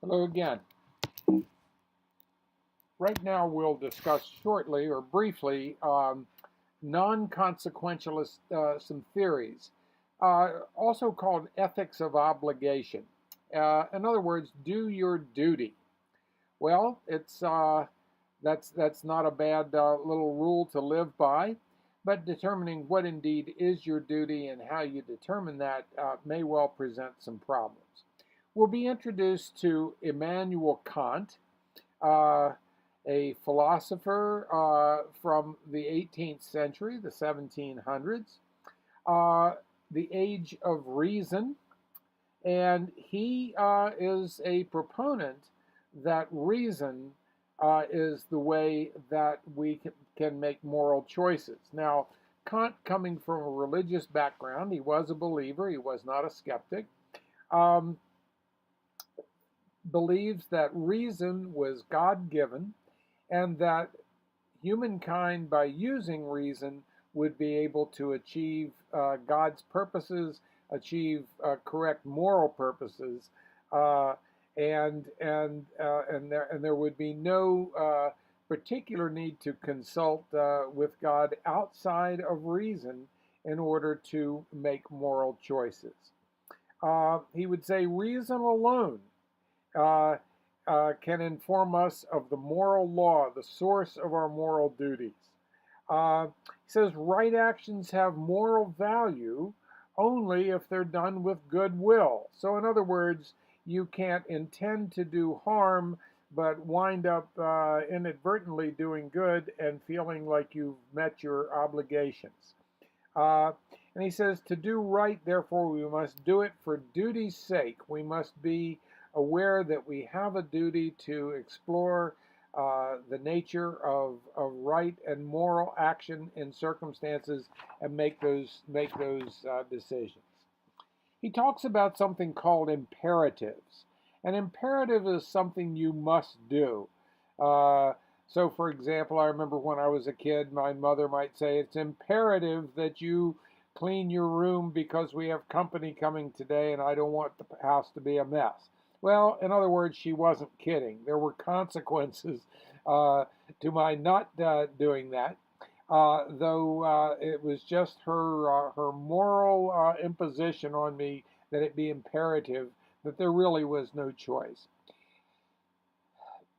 Hello again. Right now we'll discuss shortly or briefly non-consequentialism theories, also called ethics of obligation. In other words, do your duty. Well, that's not a bad little rule to live by, but determining what indeed is your duty and how you determine that may well present some problems. We'll be introduced to Immanuel Kant, uh, a philosopher from the 18th century, the 1700s, uh, the age of reason, and he is a proponent that reason is the way that we can make moral choices. Now, Kant, coming from a religious background, he was a believer, he was not a skeptic. Um, Believes that reason was God given and that humankind, by using reason, would be able to achieve God's purposes, achieve correct moral purposes, uh, and there would be no particular need to consult with God outside of reason in order to make moral choices. He would say reason alone uh, can inform us of the moral law, the source of our moral duties. He says right actions have moral value only if they're done with goodwill. So, in other words, you can't intend to do harm but wind up inadvertently doing good and feeling like you've met your obligations. Uh, and he says, to do right, therefore, we must do it for duty's sake. We must be aware that we have a duty to explore the nature of right and moral action in circumstances and make those decisions. He talks about something called imperatives. An imperative is something you must do. Uh, so, for example, I remember when I was a kid, my mother might say, it's imperative that you clean your room because we have company coming today and I don't want the house to be a mess. Well, in other words, she wasn't kidding. There were consequences uh, to my not doing that. Though it was just her moral imposition on me that it be imperative, that there really was no choice.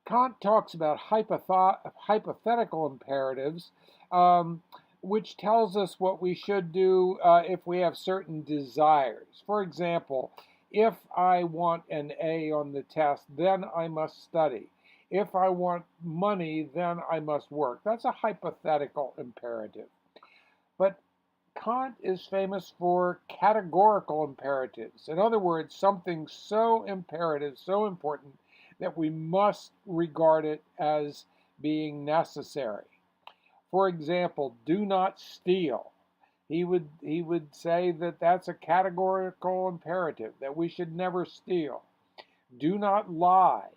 Kant talks about hypothetical imperatives, um, which tells us what we should do if we have certain desires. For example, if I want an A on the test, then I must study. If I want money, then I must work. That's a hypothetical imperative. But Kant is famous for categorical imperatives. In other words, something so imperative, so important, that we must regard it as being necessary. For example, do not steal. He would say that that's a categorical imperative, that we should never steal. Do not lie.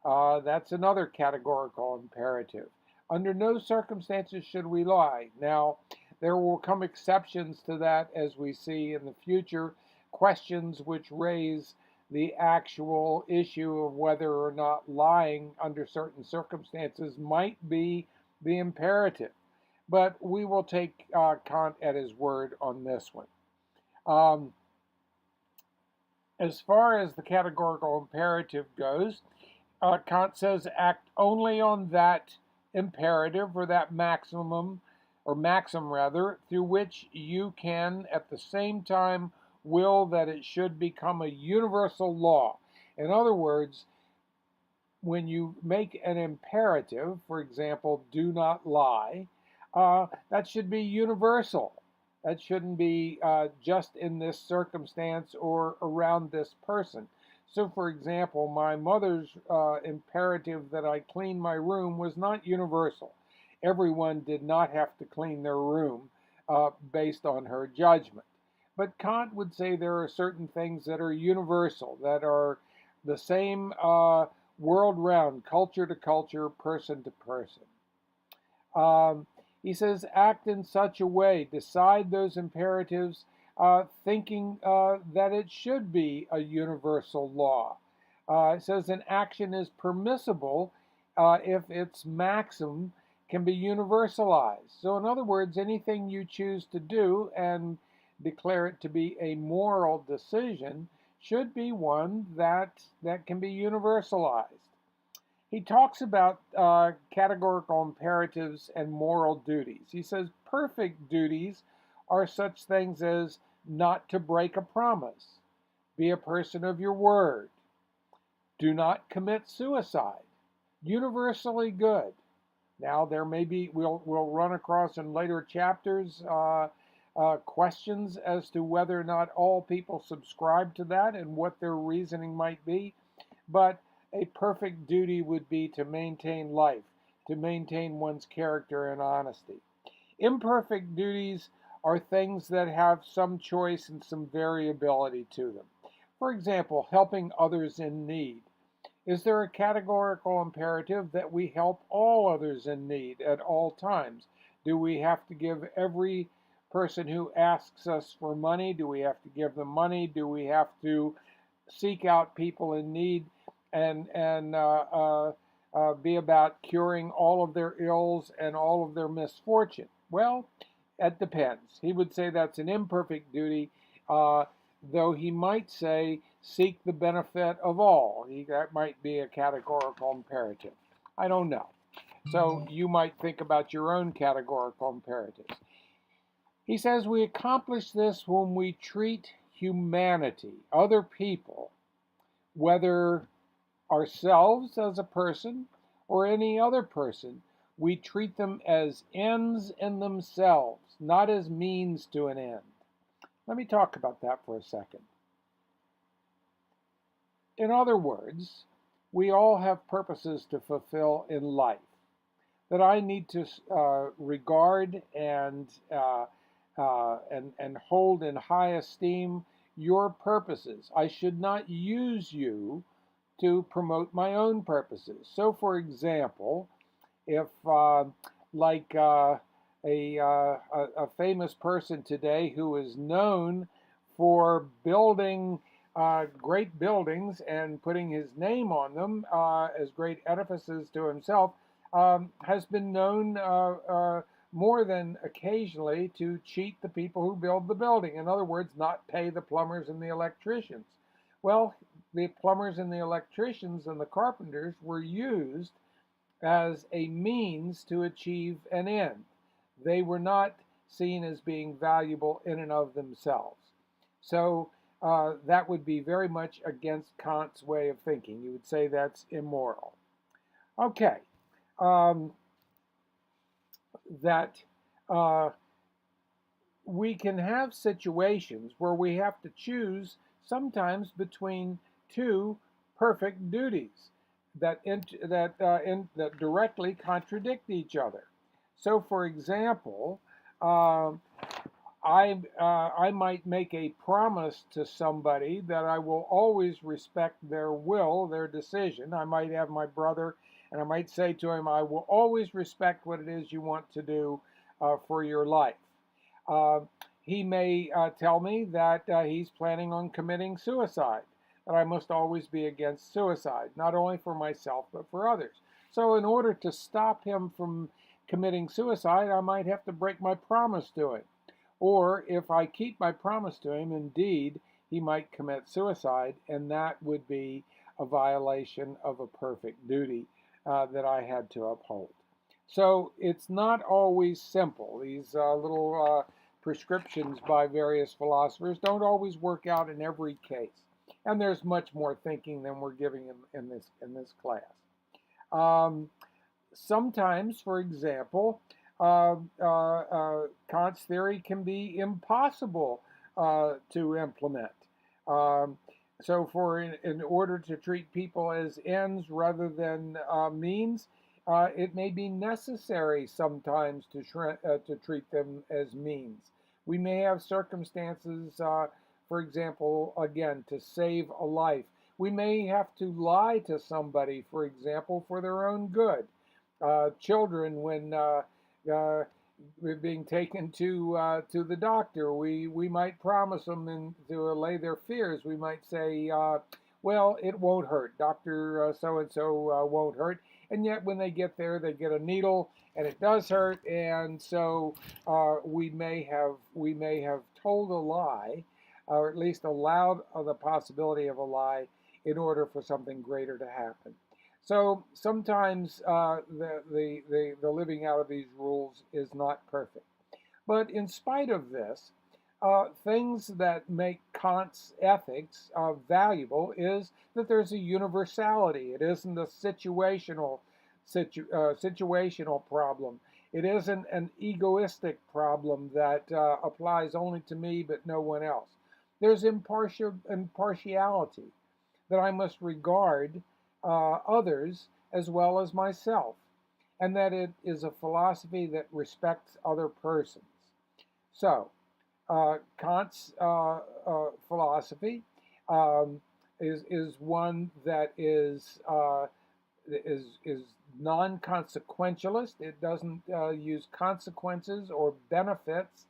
That's another categorical imperative. Under no circumstances should we lie. Now, there will come exceptions to that as we see in the future, questions which raise the actual issue of whether or not lying under certain circumstances might be the imperative. But we will take Kant at his word on this one. Um, as far as the categorical imperative goes, Kant says act only on that imperative or that maximum or maxim rather through which you can at the same time will that it should become a universal law. In other words, when you make an imperative, for example, do not lie, that should be universal. That shouldn't be just in this circumstance or around this person. So, for example, my mother's imperative that I clean my room was not universal. Everyone did not have to clean their room based on her judgment. But Kant would say there are certain things that are universal, that are the same world round, culture to culture, person to person. Um, he says, act in such a way, decide those imperatives, thinking that it should be a universal law. It says an action is permissible if its maxim can be universalized. So, in other words, anything you choose to do and declare it to be a moral decision should be one that can be universalized. He talks about categorical imperatives and moral duties. He says perfect duties are such things as not to break a promise, be a person of your word, do not commit suicide. Universally good. Now there may be we'll run across in later chapters questions as to whether or not all people subscribe to that and what their reasoning might be. But a perfect duty would be to maintain life, to maintain one's character and honesty. Imperfect duties are things that have some choice and some variability to them. For example, helping others in need. Is there a categorical imperative that we help all others in need at all times? Do we have to give every person who asks us for money? Do we have to give them money? Do we have to seek out people in need and be about curing all of their ills and all of their misfortune? Well, it depends. He would say that's an imperfect duty, though he might say seek the benefit of all. That might be a categorical imperative. I don't know. So you might think about your own categorical imperatives. He says we accomplish this when we treat humanity, other people, whether ourselves as a person or any other person, we treat them as ends in themselves, not as means to an end. Let me talk about that for a second. In other words, we all have purposes to fulfill in life that I need to regard and hold in high esteem your purposes. I should not use you to promote my own purposes. So, for example, if like a famous person today who is known for building great buildings and putting his name on them as great edifices to himself, has been known more than occasionally to cheat the people who build the building. In other words, not pay the plumbers and the electricians. Well, the plumbers and the electricians and the carpenters were used as a means to achieve an end. They were not seen as being valuable in and of themselves. So that would be very much against Kant's way of thinking. You would say that's immoral. Okay. That we can have situations where we have to choose sometimes between two perfect duties that directly contradict each other. So, for example, I might make a promise to somebody that I will always respect their will, their decision. I might have my brother, and I might say to him, I will always respect what it is you want to do for your life. He may tell me that he's planning on committing suicide, that I must always be against suicide, not only for myself, but for others. So in order to stop him from committing suicide, I might have to break my promise to him. Or if I keep my promise to him, indeed, he might commit suicide, and that would be a violation of a perfect duty that I had to uphold. So it's not always simple. These little prescriptions by various philosophers don't always work out in every case. And there's much more thinking than we're giving in this class. Sometimes, for example, Kant's theory can be impossible to implement. So, in order to treat people as ends rather than means, it may be necessary sometimes to treat them as means. We may have circumstances, for example, again, to save a life. We may have to lie to somebody, for example, for their own good. Children, when we're being taken to the doctor, we might promise them and to allay their fears. We might say, well, it won't hurt. Dr. So-and-so won't hurt. And yet when they get there, they get a needle and it does hurt. And so we may have told a lie, or at least allowed the possibility of a lie in order for something greater to happen. So sometimes the living out of these rules is not perfect. But in spite of this, things that make Kant's ethics valuable is that there's a universality. It isn't a situational problem. It isn't an egoistic problem that applies only to me but no one else. There's impartiality, that I must regard others as well as myself, and that it is a philosophy that respects other persons. So, Kant's philosophy is one that is non-consequentialist. It doesn't use consequences or benefits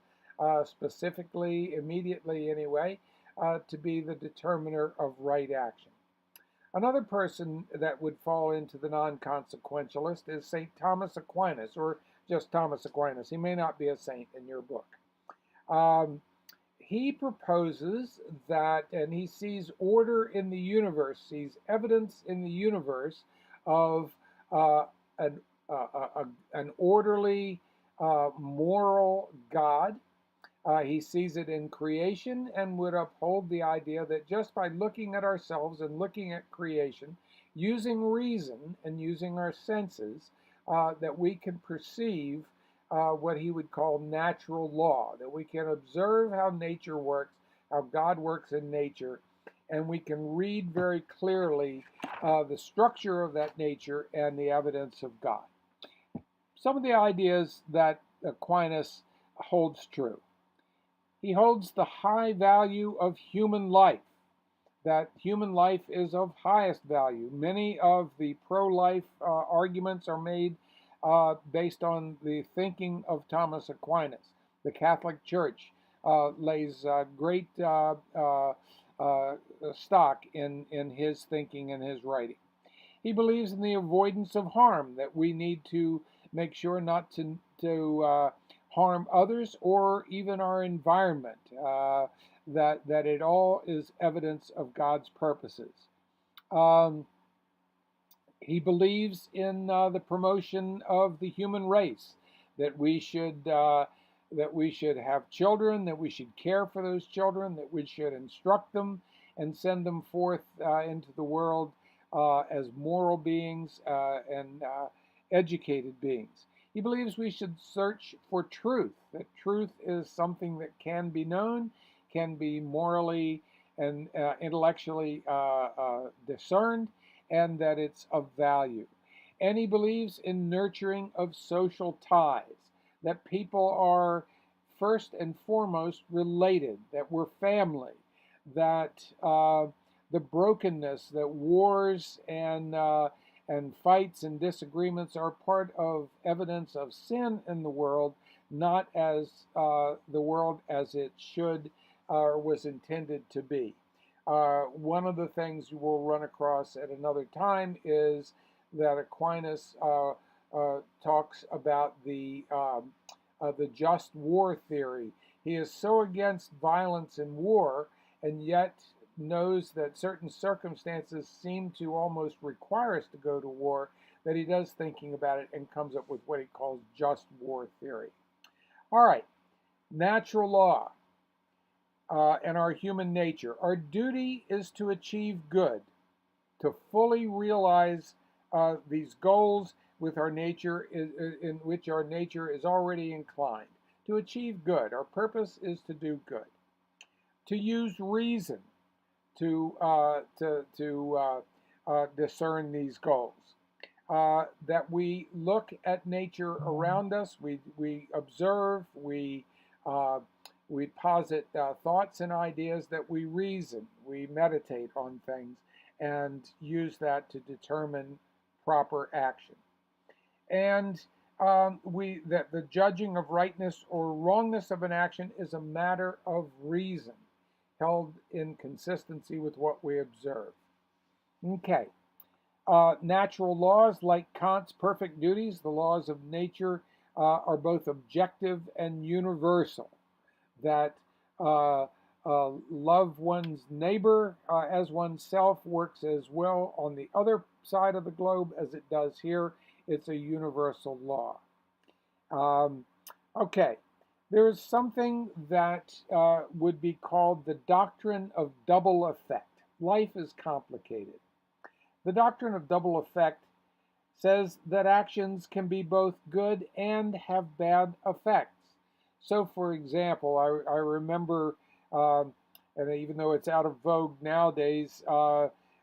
specifically, immediately anyway, to be the determiner of right action. Another person that would fall into the non-consequentialist is St. Thomas Aquinas, or just Thomas Aquinas. He may not be a saint in your book. He proposes that, and he sees order in the universe, sees evidence in the universe of uh, an, an orderly, moral God. He sees it in creation and would uphold the idea that just by looking at ourselves and looking at creation, using reason and using our senses, that we can perceive what he would call natural law, that we can observe how nature works, how God works in nature, and we can read very clearly the structure of that nature and the evidence of God. Some of the ideas that Aquinas holds true. He holds the high value of human life, that human life is of highest value. Many of the pro-life arguments are made based on the thinking of Thomas Aquinas. The Catholic Church lays great stock in his thinking and his writing. He believes in the avoidance of harm, that we need to make sure not to harm others or even our environment, that it all is evidence of God's purposes. Um, he believes in the promotion of the human race, that we should have children, that we should care for those children, that we should instruct them and send them forth into the world as moral beings and educated beings. He believes we should search for truth, that truth is something that can be known, can be morally and intellectually discerned, and that it's of value. And he believes in nurturing of social ties, that people are first and foremost related, that we're family, that the brokenness, that wars and fights and disagreements are part of evidence of sin in the world, not as the world as it should or was intended to be. One of the things we'll run across at another time is that Aquinas talks about the just war theory. He is so against violence and war, and yet knows that certain circumstances seem to almost require us to go to war, that he does thinking about it and comes up with what he calls just war theory. All right, natural law and our human nature. Our duty is to achieve good, to fully realize these goals with our nature, in which our nature is already inclined. To achieve good, our purpose is to do good. To use reason to discern these goals. That we look at nature around us, we observe, we posit thoughts and ideas, that we reason, we meditate on things, and use that to determine proper action. And that the judging of rightness or wrongness of an action is a matter of reason, held in consistency with what we observe. Okay. Natural laws, like Kant's perfect duties, the laws of nature, are both objective and universal. That love one's neighbor as oneself works as well on the other side of the globe as it does here. It's a universal law. Um, okay, there is something that would be called the doctrine of double effect. Life is complicated. The doctrine of double effect says that actions can be both good and have bad effects. So, for example, I remember, and even though it's out of vogue nowadays,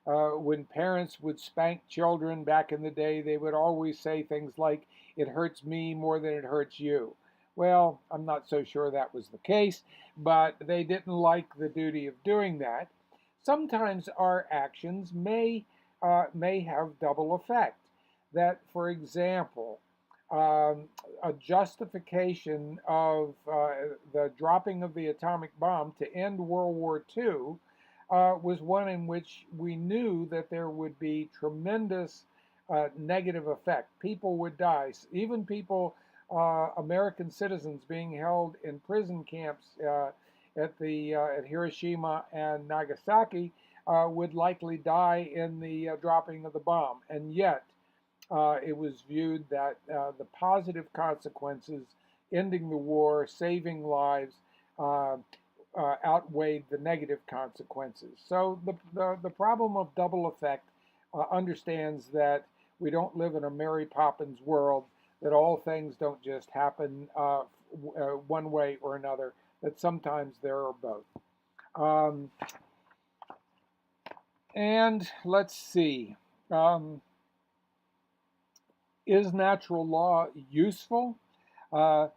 when parents would spank children back in the day, they would always say things like, "It hurts me more than it hurts you." Well, I'm not so sure that was the case, but they didn't like the duty of doing that. Sometimes our actions may have double effect. That, for example, a justification of the dropping of the atomic bomb to end World War II was one in which we knew that there would be tremendous negative effect. People would die, even people, American citizens being held in prison camps at Hiroshima and Nagasaki would likely die in the dropping of the bomb. And yet, it was viewed that the positive consequences, ending the war, saving lives, uh, outweighed the negative consequences. So the problem of double effect understands that we don't live in a Mary Poppins world, that all things don't just happen one way or another, that sometimes there are both. Um, and let's see. Um, is natural law useful? Uh,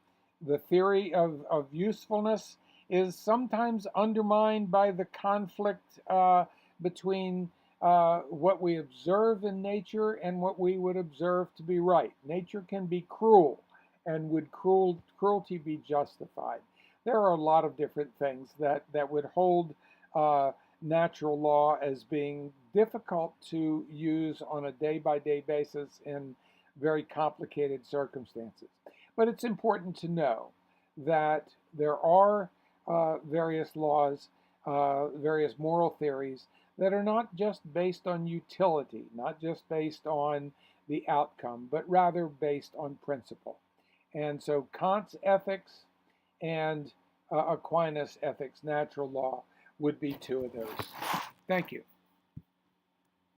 the theory of usefulness is sometimes undermined by the conflict between what we observe in nature and what we would observe to be right. Nature can be cruel, and would cruelty be justified? There are a lot of different things that would hold natural law as being difficult to use on a day by day basis in very complicated circumstances. But it's important to know that there are various laws, various moral theories that are not just based on utility, not just based on the outcome, but rather based on principle. And so Kant's ethics and Aquinas' ethics, natural law, would be two of those. Thank you.